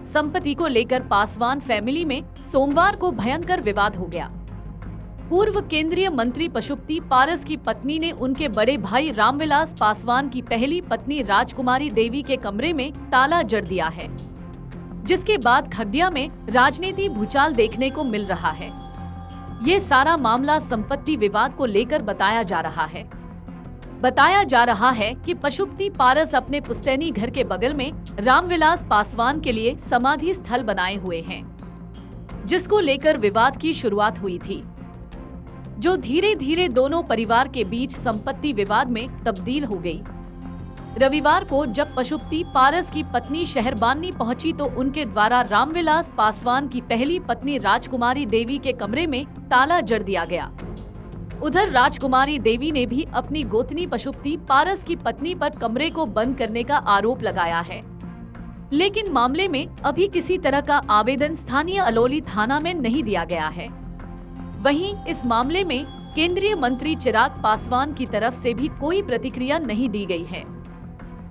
संपत्ति को लेकर पासवान फैमिली में सोमवार को भयंकर विवाद हो गया। पूर्व केंद्रीय मंत्री पशुपति पारस की पत्नी ने उनके बड़े भाई रामविलास पासवान की पहली पत्नी राजकुमारी देवी के कमरे में ताला जड़ दिया है, जिसके बाद खगड़िया में राजनीति भूचाल देखने को मिल रहा है। ये सारा मामला संपत्ति विवाद को लेकर बताया जा रहा है कि पशुपति पारस अपने पुश्तैनी घर के बगल में रामविलास पासवान के लिए समाधि स्थल बनाए हुए हैं, जिसको लेकर विवाद की शुरुआत हुई थी, जो धीरे धीरे दोनों परिवार के बीच संपत्ति विवाद में तब्दील हो गई। रविवार को जब पशुपति पारस की पत्नी शहरबानी पहुंची तो उनके द्वारा रामविलास पासवान की पहली पत्नी राजकुमारी देवी के कमरे में ताला जड़ दिया गया। उधर राजकुमारी देवी ने भी अपनी गोतनी पशुपति पारस की पत्नी पर कमरे को बंद करने का आरोप लगाया है, लेकिन मामले में अभी किसी तरह का आवेदन स्थानीय अलौली थाना में नहीं दिया गया है। वहीं इस मामले में केंद्रीय मंत्री चिराग पासवान की तरफ से भी कोई प्रतिक्रिया नहीं दी गई है।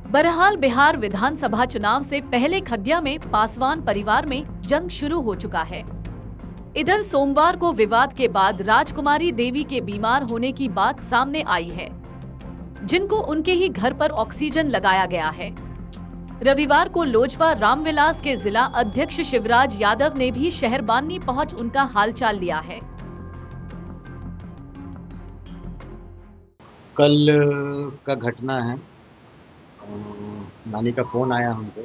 बहरहाल बिहार विधानसभा चुनाव से पहले खगड़िया में पासवान परिवार में जंग शुरू हो चुका है। इधर सोमवार को विवाद के बाद राजकुमारी देवी के बीमार होने की बात सामने आई है, जिनको उनके ही घर पर ऑक्सीजन लगाया गया है। रविवार को लोजपा रामविलास के जिला अध्यक्ष शिवराज यादव ने भी शहरबानी पहुंच उनका हालचाल लिया है। कल का घटना है, नानी का फ़ोन आया हमको,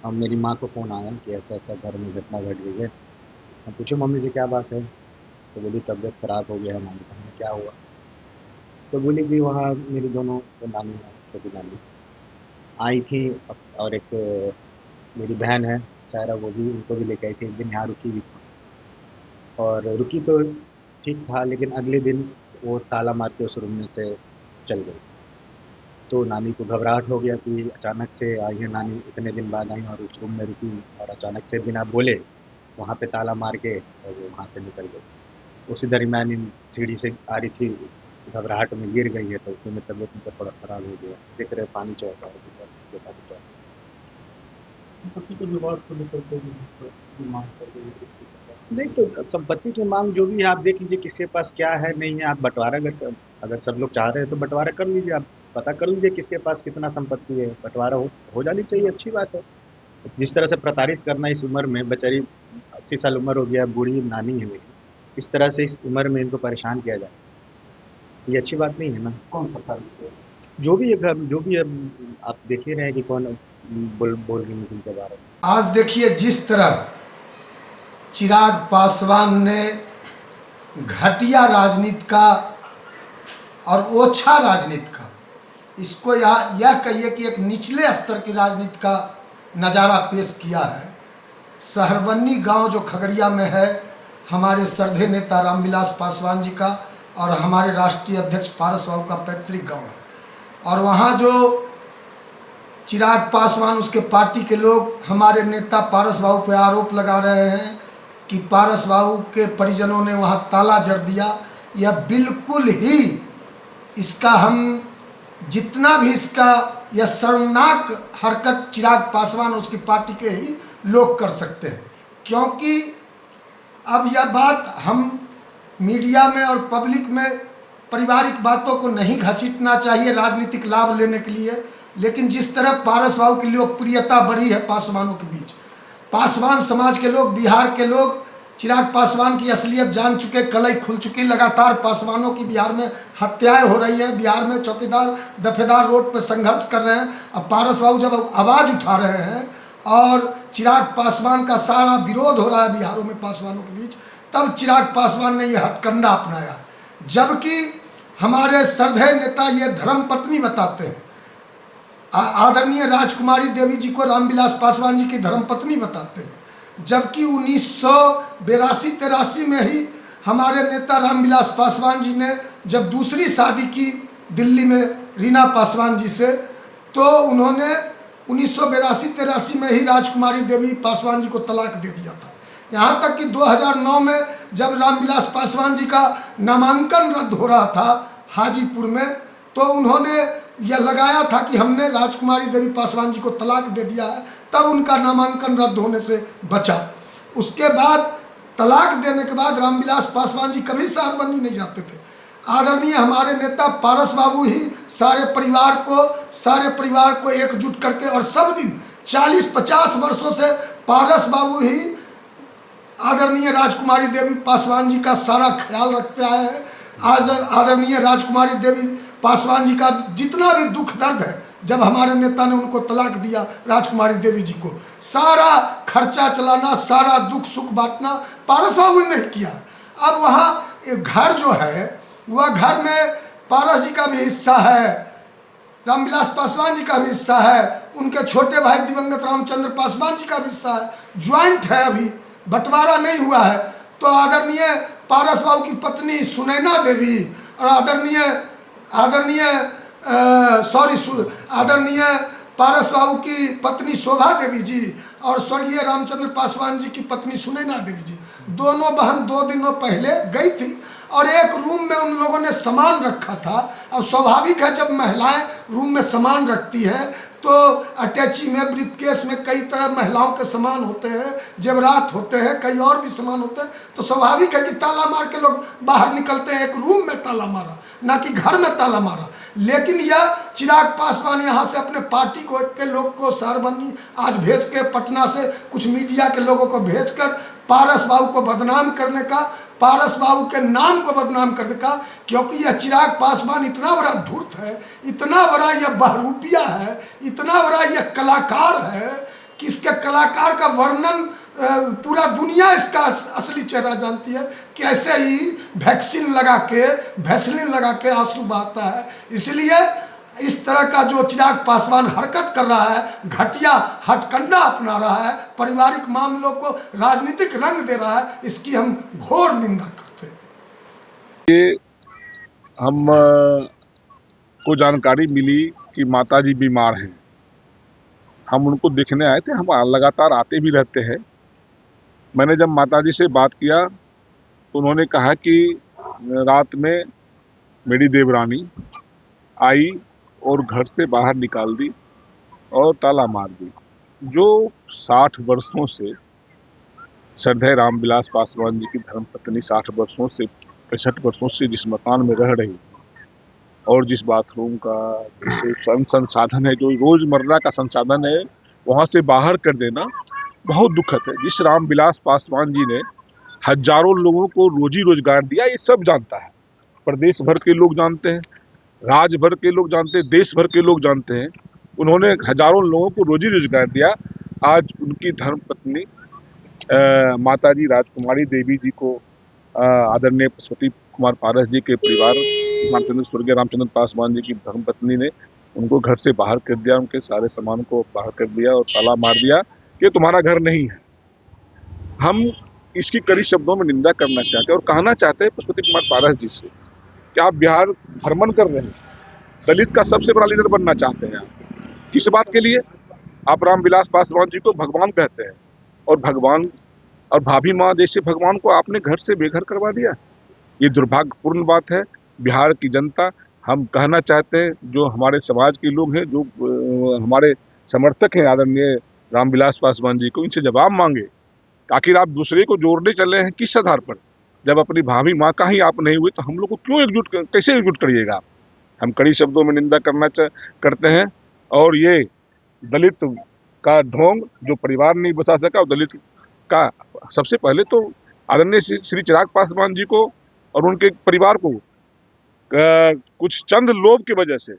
अब मेरी माँ को फ़ोन आया कि ऐसा ऐसा घर में घटना घट गई है। हम पूछे मम्मी से क्या बात है, तो बोली तबीयत ख़राब हो गया है नानी का। हमने क्या हुआ, तो बोली कि वहाँ मेरी दोनों नानी है, छोटी नानी आई थी और एक मेरी बहन है सायरा, वो भी उनको भी लेके आई थी। एक दिन यहाँ रुकी भी थी और रुकी तो ठीक था, लेकिन अगले दिन वो ताला मार के उस रूम में से चल गई। तो नानी को घबराहट हो गया कि अचानक से आई है नानी, इतने दिन बाद आई और उस रूम में रुकी और अचानक से बिना बोले वहाँ पे ताला मार के और वो वहाँ से निकल गई। उसी दरमियान इन सीढ़ी से आ रही थी, घबराहट में गिर गई है, तो उसमें तबीयत उनका थोड़ा ख़राब हो गया। देख रहे पानी चौका नहीं, तो संपत्ति की मांग जो भी है आप देख लीजिए किसके पास क्या है नहीं है। आप बंटवारा अगर सब लोग चाह रहे हैं तो बंटवारा कर लीजिए, आप पता कर लीजिए किसके पास कितना संपत्ति है, बंटवारा हो जानी चाहिए, अच्छी बात है। जिस तरह से प्रताड़ित करना इस उम्र में, बेचारी 80 साल उम्र हो गया, बूढ़ी नानी है मेरी, इस तरह से इस उम्र में इनको परेशान किया जाए, ये अच्छी बात नहीं है ना। कौन प्रताड़ित, जो भी है आप देख ही रहे हैं कि कौन बोल रही है उनके बारे में। आज देखिए जिस तरह चिराग पासवान ने घटिया राजनीति का और ओछा राजनीति का, इसको यह कहिए कि एक निचले स्तर की राजनीति का नज़ारा पेश किया है। शहरबन्नी गांव जो खगड़िया में है, हमारे श्रद्धेय नेता रामविलास पासवान जी का और हमारे राष्ट्रीय अध्यक्ष पारस बाबू का पैतृक गांव है, और वहां जो चिराग पासवान उसके पार्टी के लोग हमारे नेता पारस बाबू पे आरोप लगा रहे हैं कि पारस बाबू के परिजनों ने वहां ताला जड़ दिया। यह बिल्कुल ही, इसका हम जितना भी इसका यह शर्मनाक हरकत चिराग पासवान और उसकी पार्टी के ही लोग कर सकते हैं, क्योंकि अब यह बात हम मीडिया में और पब्लिक में पारिवारिक बातों को नहीं घसीटना चाहिए राजनीतिक लाभ लेने के लिए। लेकिन जिस तरह पारस बाबू की लोकप्रियता बढ़ी है पासवानों के बीच, पासवान समाज के लोग, बिहार के लोग चिराग पासवान की असलियत जान चुके, कलई खुल चुकी। लगातार पासवानों की बिहार में हत्याएं हो रही हैं, बिहार में चौकीदार दफेदार रोड पर संघर्ष कर रहे हैं। अब पारस बाबू जब आवाज़ उठा रहे हैं और चिराग पासवान का सारा विरोध हो रहा है बिहारों में पासवानों के बीच, तब चिराग पासवान ने यह हथकंडा अपनाया। जबकि हमारे श्रद्धेय नेता ये धर्मपत्नी बताते हैं, आदरणीय राजकुमारी देवी जी को रामविलास पासवान जी की धर्मपत्नी बताते हैं, जबकि 1982-83 में ही हमारे नेता रामविलास पासवान जी ने जब दूसरी शादी की दिल्ली में रीना पासवान जी से, तो उन्होंने 1982-83 में ही राजकुमारी देवी पासवान जी को तलाक दे दिया था। यहाँ तक कि 2009 में जब रामविलास पासवान जी का नामांकन रद्द हो रहा था हाजीपुर में, तो उन्होंने यह लगाया था कि हमने राजकुमारी देवी पासवान जी को तलाक दे दिया है, तब उनका नामांकन रद्द होने से बचा। उसके बाद तलाक देने के बाद रामविलास पासवान जी कभी शहरबंदी नहीं जाते थे। आदरणीय हमारे नेता पारस बाबू ही सारे परिवार को एकजुट करके, और सब दिन 40-50 वर्षों से पारस बाबू ही आदरणीय राजकुमारी देवी पासवान जी का सारा ख्याल रखते आए हैं। आज आदरणीय राजकुमारी देवी पासवान जी का जितना भी दुख दर्द है, जब हमारे नेता ने उनको तलाक दिया राजकुमारी देवी जी को, सारा खर्चा चलाना, सारा दुख सुख बांटना पारस बाबू ने नहीं किया। अब वहाँ एक घर जो है, वह घर में पारस जी का भी हिस्सा है, रामविलास पासवान जी का भी हिस्सा है, उनके छोटे भाई दिवंगत रामचंद्र पासवान जी का भी हिस्सा है। ज्वाइंट है, अभी बंटवारा नहीं हुआ है। तो आदरणीय पारस बाबू की पत्नी सुनैना देवी और आदरणीय पारस बाबू की पत्नी शोभा देवी जी और स्वर्गीय रामचंद्र पासवान जी की पत्नी सुनैना देवी जी, दोनों बहन 2 दिनों पहले गई थी और एक रूम में उन लोगों ने सामान रखा था। अब स्वाभाविक है, जब महिलाएं रूम में सामान रखती हैं तो अटैची में, ब्रीफकेस में कई तरह महिलाओं के सामान होते हैं, जेवरात होते हैं, कई और भी सामान होते हैं। तो स्वाभाविक है कि ताला मार के लोग बाहर निकलते हैं। एक रूम में ताला मारा, ना कि घर में ताला मारा। लेकिन यह चिराग पासवान यहाँ से अपने पार्टी के लोग को शहरबंदी आज भेज के, पटना से कुछ मीडिया के लोगों को भेजकर पारस बाबू को बदनाम करने का, पारस बाबू के नाम को बदनाम करने का, क्योंकि यह चिराग पासवान इतना बड़ा धूर्त है, इतना बड़ा यह बहरूपिया है, इतना बड़ा यह कलाकार है कि इसके कलाकार का वर्णन पूरा दुनिया इसका असली चेहरा जानती है। कैसे ही वैक्सीन लगा के, वैसलीन लगा के आंसू बहाता है। इसलिए इस तरह का जो चिराग पासवान हरकत कर रहा है, घटिया हथकंडा अपना रहा है, पारिवारिक मामलों को राजनीतिक रंग दे रहा है, इसकी हम घोर निंदा करते हैं। ये हम को जानकारी मिली कि माताजी बीमार हैं। हम उनको देखने आए थे, हम लगातार आते भी रहते हैं। मैंने जब माताजी से बात किया तो उन्होंने कहा कि रात में मेरी देवरानी आई और घर से बाहर निकाल दी और ताला मार दी। जो 60 वर्षों से श्रद्धेय रामविलास पासवान जी की धर्मपत्नी 60 वर्षों से 65 वर्षों से जिस मकान में रह रही और जिस बाथरूम का जो संसाधन है, जो रोजमर्रा का संसाधन है, वहाँ से बाहर कर देना बहुत दुखद है। जिस रामविलास पासवान जी ने हजारों लोगों को रोजी रोजगार दिया, ये सब जानता है। प्रदेश भर के लोग जानते हैं, राज्य भर के लोग जानते हैं, देश भर के लोग जानते हैं। उन्होंने हजारों लोगों को रोजी रोजगार दिया। आज उनकी धर्मपत्नी माताजी राजकुमारी देवी जी को आदरणीय पशुपति कुमार पारस जी के परिवार स्वर्गीय रामचंद्र पासवान जी की धर्मपत्नी ने उनको घर से बाहर कर दिया, उनके सारे सामान को बाहर कर दिया और ताला मार दिया कि तुम्हारा घर नहीं है। हम इसकी कड़ी शब्दों में निंदा करना चाहते हैं और कहना चाहते हैं पशुपति कुमार पारस जी से कि आप बिहार भ्रमण कर रहे हैं, दलित का सबसे बड़ा लीडर बनना चाहते हैं। आप किस बात के लिए? आप रामविलास पासवान जी को भगवान कहते हैं और भगवान और भाभी माँ जैसे भगवान को आपने घर से बेघर करवा दिया। ये दुर्भाग्यपूर्ण बात है। बिहार की जनता, हम कहना चाहते हैं, जो हमारे समाज के लोग हैं, जो हमारे समर्थक हैं आदरणीय रामविलास पासवान जी को, इनसे जवाब मांगे। आखिर आप दूसरे को जोड़ने चले हैं किस आधार पर? जब अपनी भाभी माँ का ही आप नहीं हुए तो हम लोग को क्यों कैसे एकजुट करिएगा आप? हम कड़ी शब्दों में निंदा करते हैं। और ये दलित का ढोंग जो परिवार नहीं बसा सका, और दलित का सबसे पहले तो आदरणीय श्री चिराग पासवान जी को और उनके परिवार को कुछ चंद लोभ की वजह से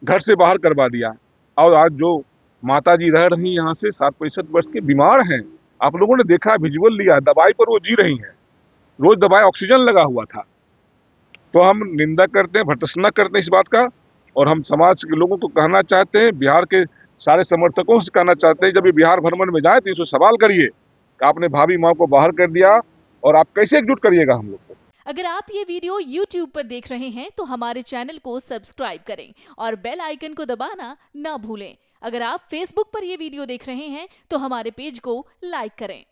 घर से बाहर करवा दिया। और आज जो माता जी रह रही यहाँ से 60-65 वर्ष के बीमार हैं, आप लोगों ने देखा, विजुअल लिया, दवाई पर वो जी रही हैं, रोज दवाई ऑक्सीजन लगा हुआ था। तो हम निंदा करते हैं, भर्त्सना करते हैं इस बात का। और हम समाज के लोगों को कहना चाहते हैं, बिहार के सारे समर्थकों से कहना चाहते हैं, जब ये बिहार भ्रमण में जाए तो इसको सवाल करिए कि आपने भाभी माँ को बाहर कर दिया और आप कैसे एकजुट करिएगा हम लोग को। अगर आप ये वीडियो YouTube पर देख रहे हैं तो हमारे चैनल को सब्सक्राइब करें और बेल आइकन को दबाना ना भूलें। अगर आप Facebook पर ये वीडियो देख रहे हैं तो हमारे पेज को लाइक करें।